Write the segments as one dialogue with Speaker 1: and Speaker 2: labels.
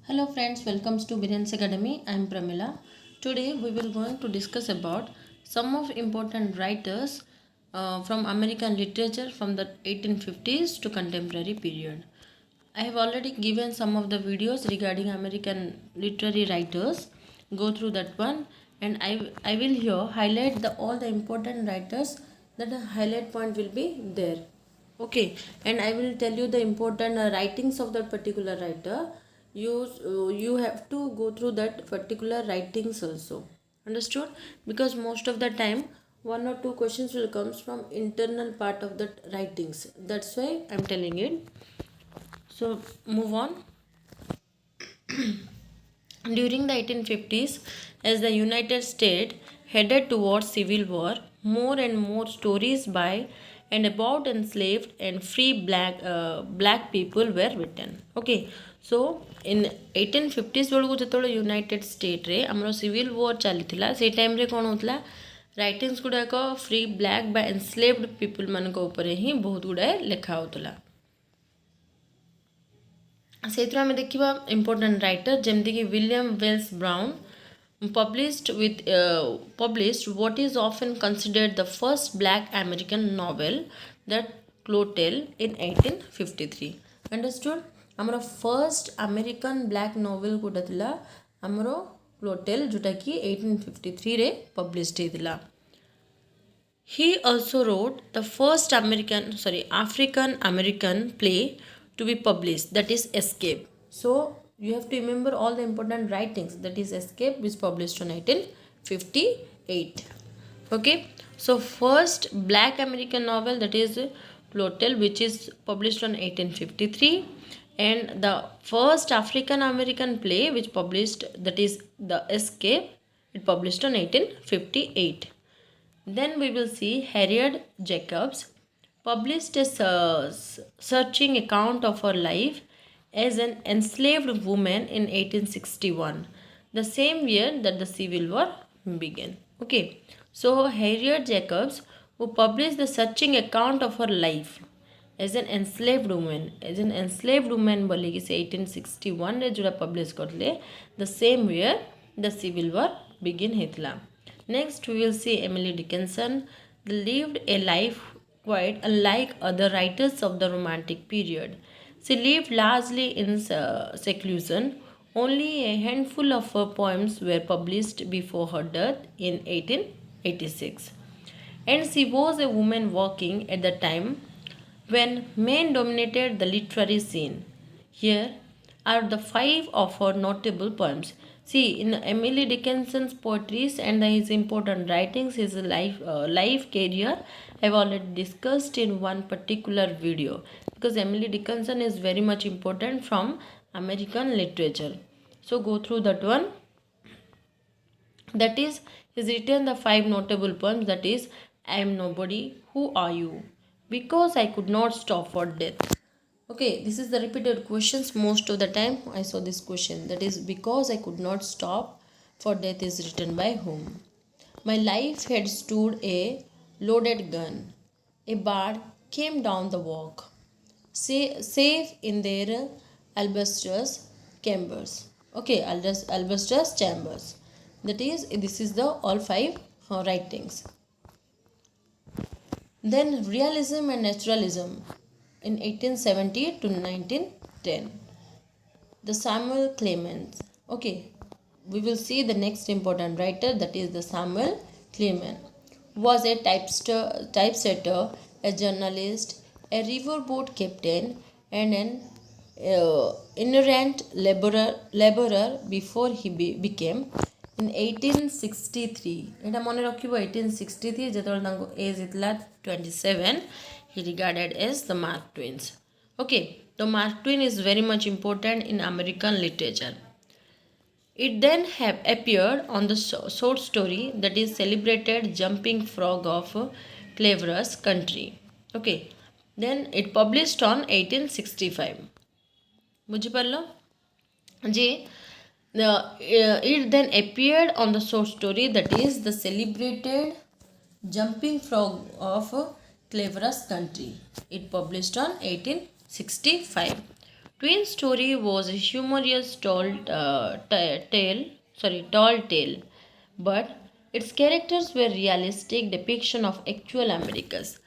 Speaker 1: Hello friends, welcome to Brilliance Academy. I am Pramila. Today we will going to discuss about some of important writers from American literature from the 1850s to contemporary period. I have already given some of the videos regarding American literary writers. Go through that one, and I will here highlight all the important writers. That the highlight point will be there. Okay, and I will tell you the important writings of that particular writer. You have to go through that particular writings also. Understood? Because most of the time one or two questions will comes from internal part of that writings. That's why I'm telling it. So move on. During the 1850s, as the United States headed towards civil war, more and more stories by and about enslaved and free black people were written. Okay, so in 1850s बेलू जो United state रे आमर civil war चली से time रे कौन होता writings गुड़ाक free black बा एनस्लेव्ड पीपल मान ही बहुत गुड़ाए लेखा होता से आम देखा इम्पोर्टाट राइटर जमती कि William Wells Brown published what is often considered the first black American novel, that Clotel, in 1853. Understood? आमर फर्स्ट अमेरिकन ब्लैक नोवेल कोटा थिला आमर क्लोटेल जोटा कि 1853 रे पब्लिश्ड हेतिला. He also wrote the first African American play to be published, that is Escape. So you have to remember all the important writings. That is Escape, which published in 1858. Okay, so first black American novel, that is Clotel, which is published in 1853, and the first African American play which published, that is the Escape, it published in 1858. Then we will see Harriet Jacobs published a searching account of her life as an enslaved woman in 1861, the same year that the Civil War began. Okay, so Harriet Jacobs, who published the searching account of her life as an enslaved woman बोले कि से 1861 रे जोड़ा publish करले, the same year the Civil War begin हेतला. Next we will see Emily Dickinson lived a life quite unlike other writers of the Romantic period. She lived largely in seclusion. Only a handful of her poems were published before her death in 1886. And she was a woman working at the time when men dominated the literary scene. Here are the 5 of her notable poems. See, in Emily Dickinson's poetries and his important writings, his life career, I have already discussed in one particular video, because Emily Dickinson is very much important from American literature. So go through that one. That is, he's written the 5 notable poems, that is, I am nobody, who are you? Because I could not stop for death. Okay, this is the repeated questions most of the time. I saw this question, that is, because I could not stop for death is written by whom? My life had stood a loaded gun. A bard came down the walk, safe in their albastrous chambers. Okay, albastrous chambers. That is, this is the all 5 writings. Then realism and naturalism in 1870 to 1910. The Samuel Clemens. Okay, we will see the next important writer, that is the Samuel Clemens. Was a typesetter, a journalist, a riverboat captain, and an itinerant laborer before he became in 1863. এটা মনে রাখিব 1863 যেতବେଳେ ତାଙ୍କ age ହେଇଥିଲା 27, he regarded as the Mark Twains. Okay, the Mark Twain is very much important in American literature. It then have appeared on the short story, that is celebrated Jumping Frog of Clever's Country. Okay, then it published on 1865. বুঝিপারল যে it then appeared on the short story, that is the celebrated Jumping Frog of Clever's Country. It published on 1865. Twin Story was a humorous tall tale, but its characters were realistic depiction of actual Americas.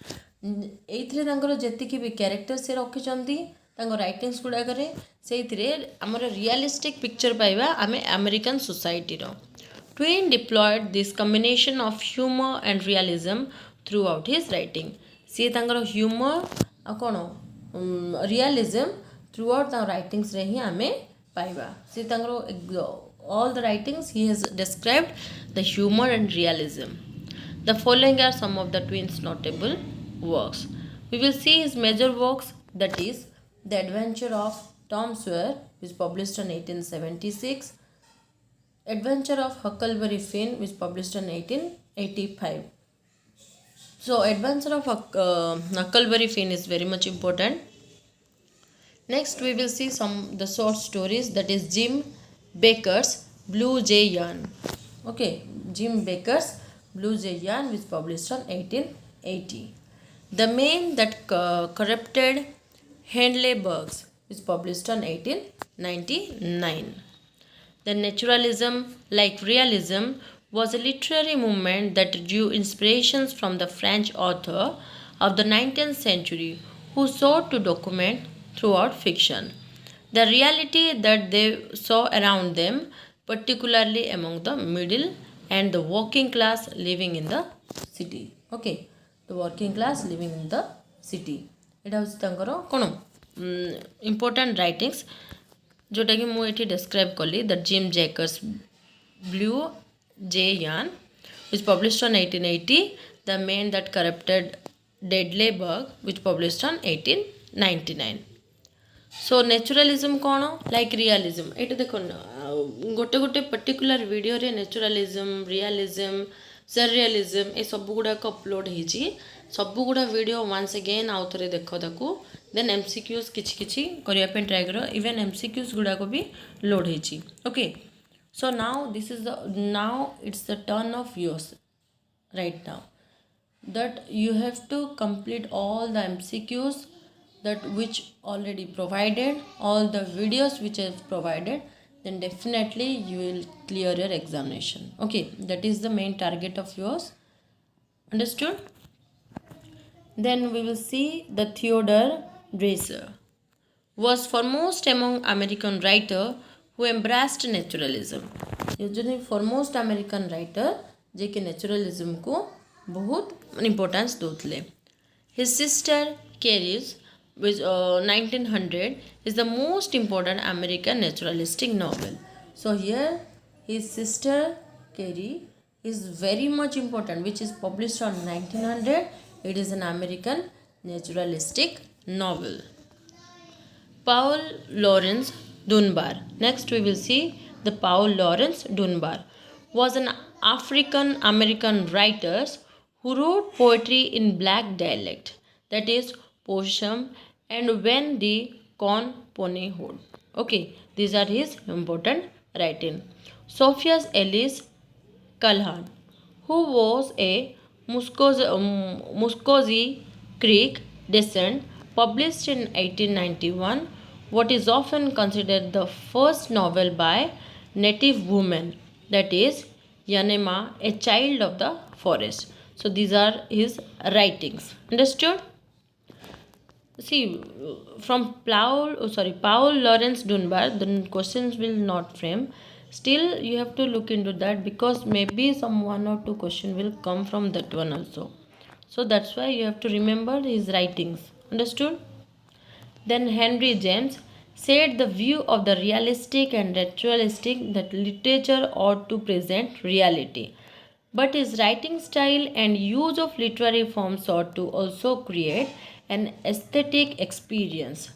Speaker 1: ଏଇଥିରେ ତାଙ୍କର ଯେତିକି ବି character ସେ ରଖିଛନ୍ତି ତାଙ୍କ ରାଇଟିଂସ୍ ଗୁଡ଼ାକରେ ସେଇଥିରେ ଆମର ରିଆଲିଷ୍ଟିକ୍ picture ପାଇବା ଆମେ ଆମେରିକାନ୍ ସୋସାଇଟିର. Twain deployed this combination of humor and realism throughout his writing. ସିଏ ତାଙ୍କର ହ୍ୟୁମର ଆଉ କ'ଣ ରିଆଲିଜମ୍ throughout the writings ରେ ହିଁ ଆମେ ପାଇବା. ସିଏ ତାଙ୍କର all the writings he has described the humor and realism. The following are some of the Twins' notable works. We will see his major works, that is The Adventure of Tom Sawyer, which published in 1876, Adventure of Huckleberry Finn, which published in 1885. So Adventure of Huckleberry Finn is very much important. Next we will see the short stories, that is Jim Baker's Blue Jay Yarn. Okay, Jim Baker's Blue Jay Yarn, which published in 1880. The Man That Corrupted Henley Burks, which published in 1899. The naturalism, like realism, was a literary movement that drew inspirations from the French author of the 19th century who sought to document throughout fiction the reality that they saw around them, particularly among the middle and the working class living in the city. Okay, the working class living in the city. It was ତାଙ୍କର କ'ଣ important writings जोटाकि ମୁଁ ଏଠି describe କଲି, the Jim Baker's Blue Jay Yarn, which published in 1880, The Man That Corrupted Henley Burks, which published in 1899. So naturalism କ'ଣ like realism, ଏଇଟା ଦେଖ ଗୋଟେ ଗୋଟେ ପର୍ଟିକୁଲାର ଭିଡ଼ିଓରେ ନ୍ୟାଚୁରାଲିଜମ୍, ରିଆଲିଜମ୍, ସର୍ରିଆଲିଜମ୍ ଏ ସବୁ ଗୁଡ଼ାକ ଅପଲୋଡ଼ ହେଇଛି. ସବୁଗୁଡ଼ା ଭିଡ଼ିଓ ୱାନ୍ସ ଏଗେନ୍ ଆଉ ଥରେ ଦେଖ ତାକୁ, ଦେନ୍ MCQs କିଛି କିଛି କରିବା ପାଇଁ ଟ୍ରାଏ କର. ଇଭେନ୍ MCQs ଗୁଡ଼ାକ ବି ଲୋଡ଼ ହେଇଛି. Okay, so now it's the turn of yours right now, that you have to complete all the MCQs that which already provided, all the videos which is provided, then definitely you will clear your examination. Okay, that is the main target of yours. Understood? Then we will see the Theodore Dreiser was foremost among American writer who embraced naturalism. Usually foremost American writer जे कि naturalism को बहुत importance दोतले. His sister Carrie, which 1900 is the most important American naturalistic novel. So here his sister Carrie is very much important, which is published on 1900. It is an American naturalistic novel. Paul Laurence Dunbar. Next we will see the Paul Laurence Dunbar was an African American writer who wrote poetry in black dialect, that is Possum and When the Corn Pony Hood. Okay, these are his important writing. Sophia Ellis Calhoun, who was a Muscogee Creek descent, published in 1891 what is often considered the first novel by native woman, that is Yanema, a child of the forest. So these are his writings. Understood? See, from Paul Laurence Dunbar, the questions will not frame. Still you have to look into that, because maybe some 1 or 2 question will come from that one also. So that's why you have to remember his writings. Understood? Then Henry James said the view of the realistic and naturalistic that literature ought to present reality, but his writing style and use of literary forms ought to also create an aesthetic experience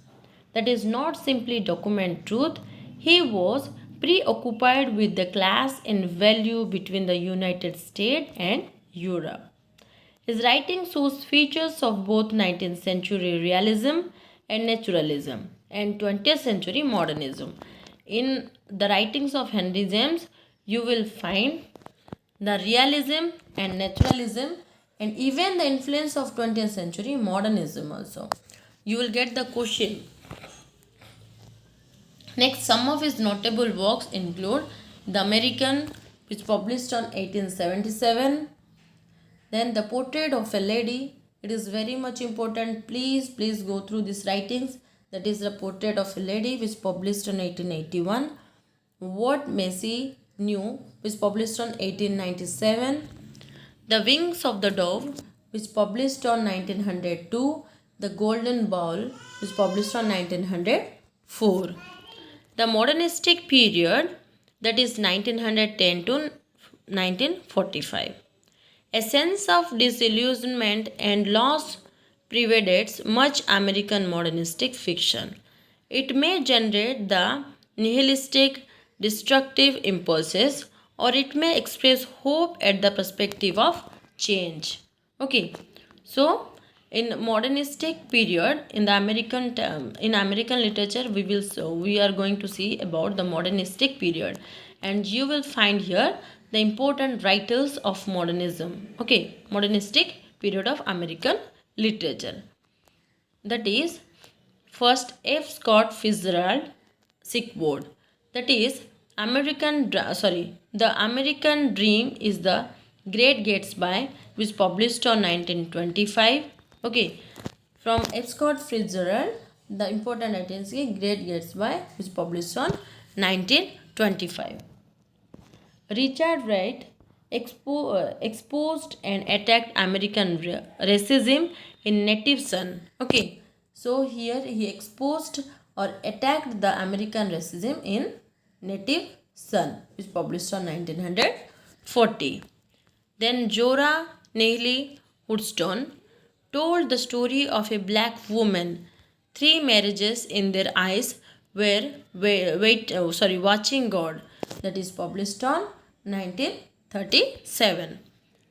Speaker 1: that is not simply document truth. He was preoccupied with the class and value between the United States and Europe. His writing shows features of both 19th century realism and naturalism and 20th century modernism. In the writings of Henry James, you will find the realism and naturalism and even the influence of 20th century modernism also. You will get the question Next, some of his notable works include The American, which published on 1877. Then The Portrait of a Lady. It is very much important. Please go through these writings. That is The Portrait of a Lady, which published on 1881. What Massey Knew, which published on 1897. The Wings of the Dove, which published on 1902. The Golden Bowl, which published on 1904. The modernistic period, that is 1910 to 1945. A sense of disillusionment and loss pervades much American modernistic fiction. It may generate the nihilistic, destructive impulses, or it may express hope at the perspective of change. Okay, so in modernistic period in the in American literature, we are going to see about the modernistic period, and you will find here the important writers of modernism. Okay, modernistic period of American literature, that is first F. Scott Fitzgerald, Sick Board. That is The American Dream is the Great Gatsby, which published on 1925. Okay, from F. Scott Fitzgerald, the important items is Great Gatsby, which published on 1925. Richard Wright exposed and attacked American racism in Native Son. Okay, so here he exposed or attacked the American racism in Native Son, which published on 1940. Then Zora Neale Hurston told the story of a black woman, three marriages in their eyes were watching God, that is published on 1937.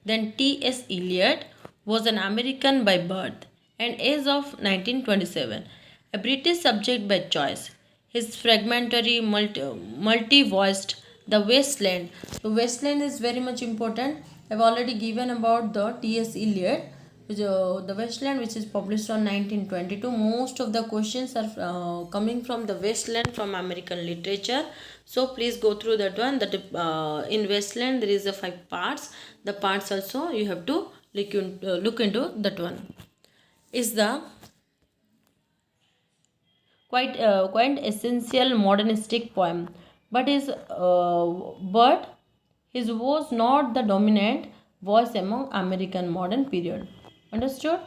Speaker 1: Then T.S. Eliot was an American by birth and age of 1927, a British subject by choice. His fragmentary, multi-voiced The Wasteland. The Wasteland is very much important. I have already given about the T.S. Eliot, The Wasteland, which is published on 1922. Most of the questions are coming from The Wasteland from American literature. So please go through that one. That in Wasteland there is a 5 parts. The parts also you have to look into that one. Is the quite essential modernistic poem, but his was not the dominant voice among American modern period. Understood?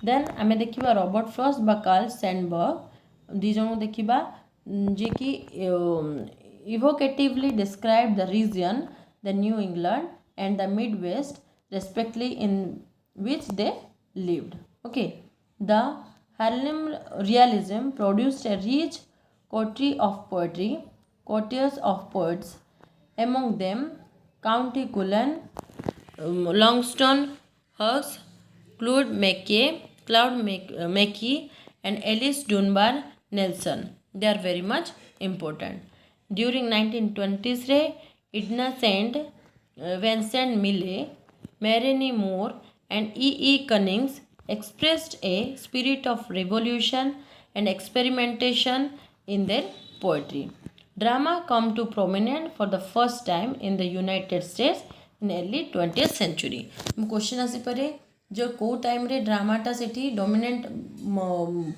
Speaker 1: Then आमे देखिबा Robert Frost बा Karl Sandberg दी जण देखिबा जे कि evocatively described the region, the New England and the Midwest respectively in which they lived. Okay, the Harlem Realism produced a rich coterie of courtiers of poets, among them Count Cullen, Langston Hughes, Claude Mackay, and Alice Dunbar Nelson. They are very much important. During 1920s, Edna St. Vincent Millay, Marini Moore, and E. Cummings expressed a spirit of revolution and experimentation in their poetry. Drama come to prominence for the first time in the United States in early 20th century. Question आसी पारे जो को time रे ड्रामाटा सेठी dominant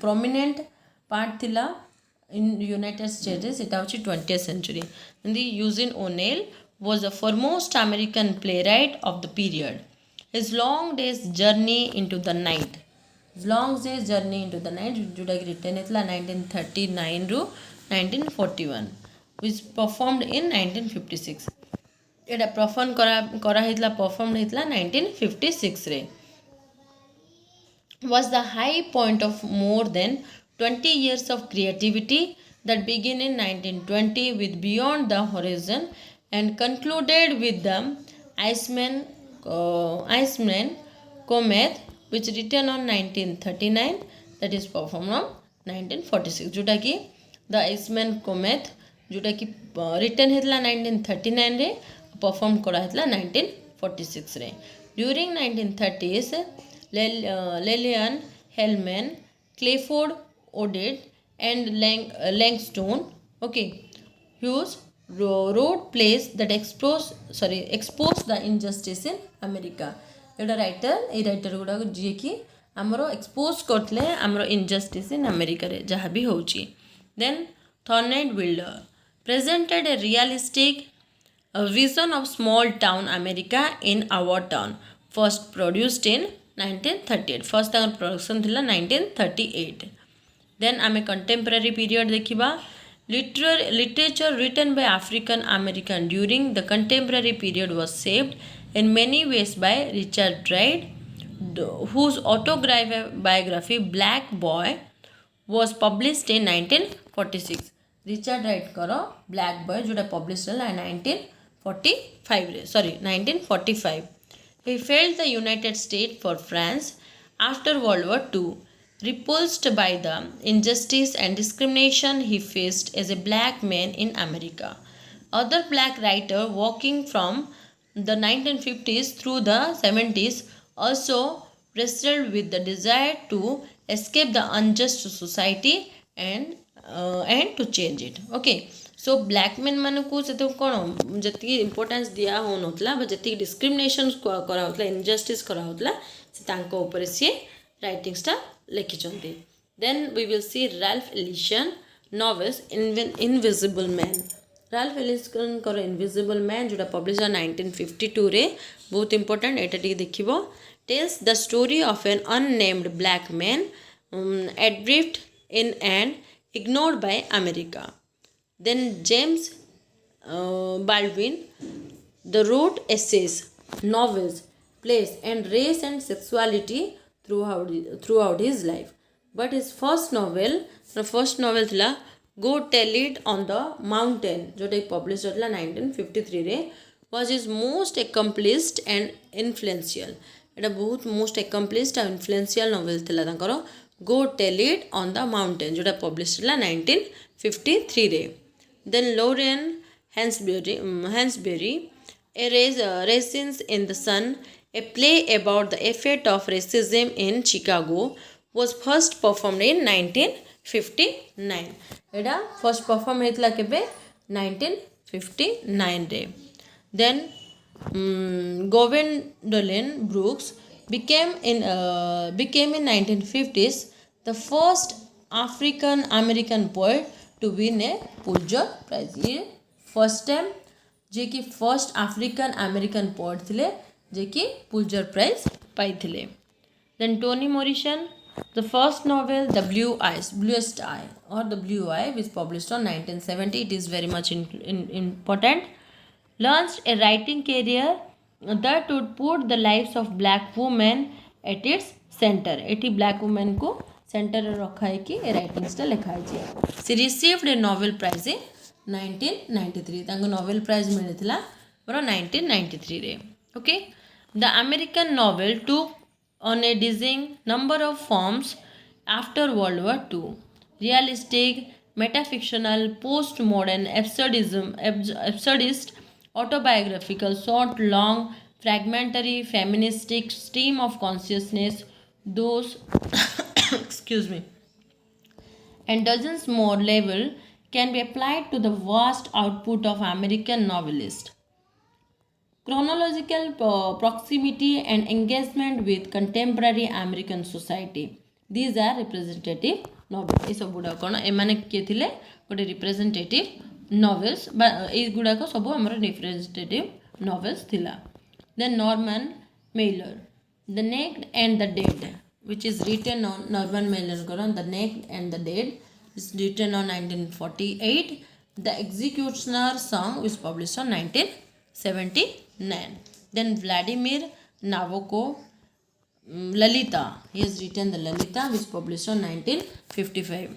Speaker 1: prominent part थिला in United states सेटा होची 20th century. Eugene O'Neill was the foremost American playwright of the period. His Long Day's Journey into the Night, जोटा कि रिटन हेतला 1939 रू 1941, which performed in 1956. Etah perform हेतला 1956 रे. Was the high point of more than 20 years of creativity that began in 1920 with Beyond the Horizon and concluded with the Iceman Comet, which written on 1939, that is performed on 1946. जोटा कि the Iceman कोमेथ जोटा कि written हेतला 1939 रे perform करा हेतला 1946 रे. During 1930s Lillian Hellman, Clifford Odets and Langstone Okay, Hughes wrote plays that expose the injustice in America. Etah writer a writer गुड़ा जी कि आमर एक्सपोज करते आमर इनजस्टिस इन अमेरिका रे जहाँ भी होची. Then Thornton Wilder presented a realistic vision of small town America in our town. First produced in 1938. First production थिला 1938. Then आमे contemporary period देखिबा. Literature written by African American during the contemporary period was shaped in many ways by Richard Wright, whose autobiography Black Boy was published in 1946. Richard Wright करो Black Boy जोटा published है 1945. He failed the United States for France after World War II. Repulsed by the injustice and discrimination he faced as a black man in America. Other black writers working from the 1950s through the 70s also wrestled with the desire to escape the unjust society and to change it. Okay. So black man मान को कौन जी importance दिया हो ना जी discrimination कराला injustice कराला she राइटिंगसटा लिखिंट. Then we will see Ralph Ellison novels invisible man. Ralph Ellison कर इनविजिबल मैन जोटा पब्लिश 1952 रे बहुत इंपोर्टेंट एटा देख tells the story of an unnamed black man adrift in and ignored by America. Then James Baldwin wrote essays, novels, plays and race and sexuality throughout his life. But his first novel थी Go Tell It on the Mountain जोटा published 1953 रे was his most accomplished and influential. एटा बहुत most accomplished and influential novel थिला तांकर Go Tell It on the Mountain जोटा published 1953 रे. Then Lorraine Hansberry, Raisins in the Sun, a play about the effect of racism in Chicago, was first performed in 1959. Etah first perform हेतला केबे 1959 रे. Then Gwendolyn Brooks became in 1950s the first African American poet to win a Pulitzer Prize. ये first time जे कि first African American poet थिले जे कि Pulitzer Prize पाइथिले. Then Toni Morrison the first novel the Bluest Eye और the blue eye which published on 1970. It is very much important. Launched a writing career that would put the lives of black women at its center. एटी black women को centre रखा है कि राइटिंग्सटा लिखाई. She received a Nobel Prize in 1993. तांको Nobel Prize मिलता मोर 1993 रे. Okay. The American novel took on a dizzying number of forms after World War II. Realistic, metafictional, post modern, absurdist, autobiographical, short, long, fragmentary, feministic, stream of consciousness, those excuse me, and dozens more label can be applied to the vast output of American novelists. Chronological proximity and engagement with contemporary American society. These are representative novels. ये सब गुड़ा कौन एमाने किए थिले गोटे representative novels ये गुड़ा को सब हमारे representative novels थिला. Then Norman Mailer, The Naked and the Dead, which is written on Norman Mailer कौन The Naked and the Dead is written on 1948. The Executioner Song was published on 1979. Then Vladimir Nabokov, Lalita. He has written the Lalita, which published on 1955.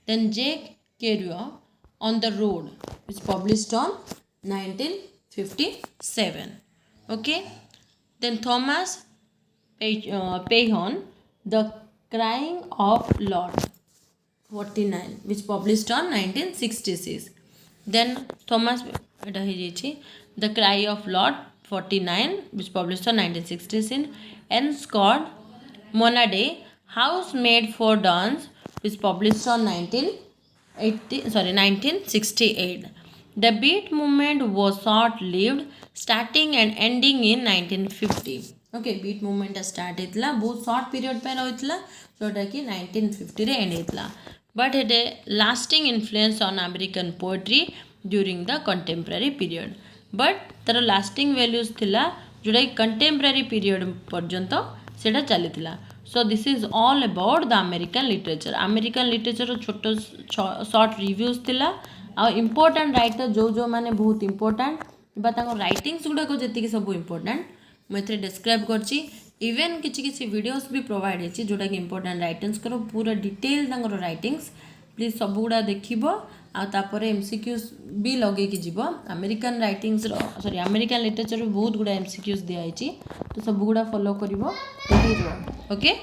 Speaker 1: Then Jake Kerouac, On the Road, which published on 1957. Okay. Then Thomas Paine, The Crying of Lot, 49, which published on 1966. Then Thomas The Cry of Lot, 49, which published on 1916. And Scott Monaday, House Made for Dance, which published on 19 1968. The beat movement was short-lived, starting and ending in 1950. Okay, beat movement start होता बहुत short period पे रही जोटा कि 1950 रे end होता but had a lasting influence on American poetry during the contemporary period. But तार lasting values थिला जोटा कि contemporary period पर्यंत सेटा चलीथिला. So this is all about the American literature. American literature छोटो short reviews थिला आ important writer जो माने बहुत important बा ताको writings गुडा को जति कि सब important मैं डिस्क्राइब करछि. इवन किछि वीडियोस भी प्रोवाइड है जोटा कि important writings करो पूरा डिटेल तांकर writings प्लीज सब गुडा देखिबो आ तापर एमसीक्यूज भी लगे कि जीवो. American writings sorry American literature बहुत गुडा एमसीक्यूज दिया है तो सब गुडा फॉलो करिवो. ओके.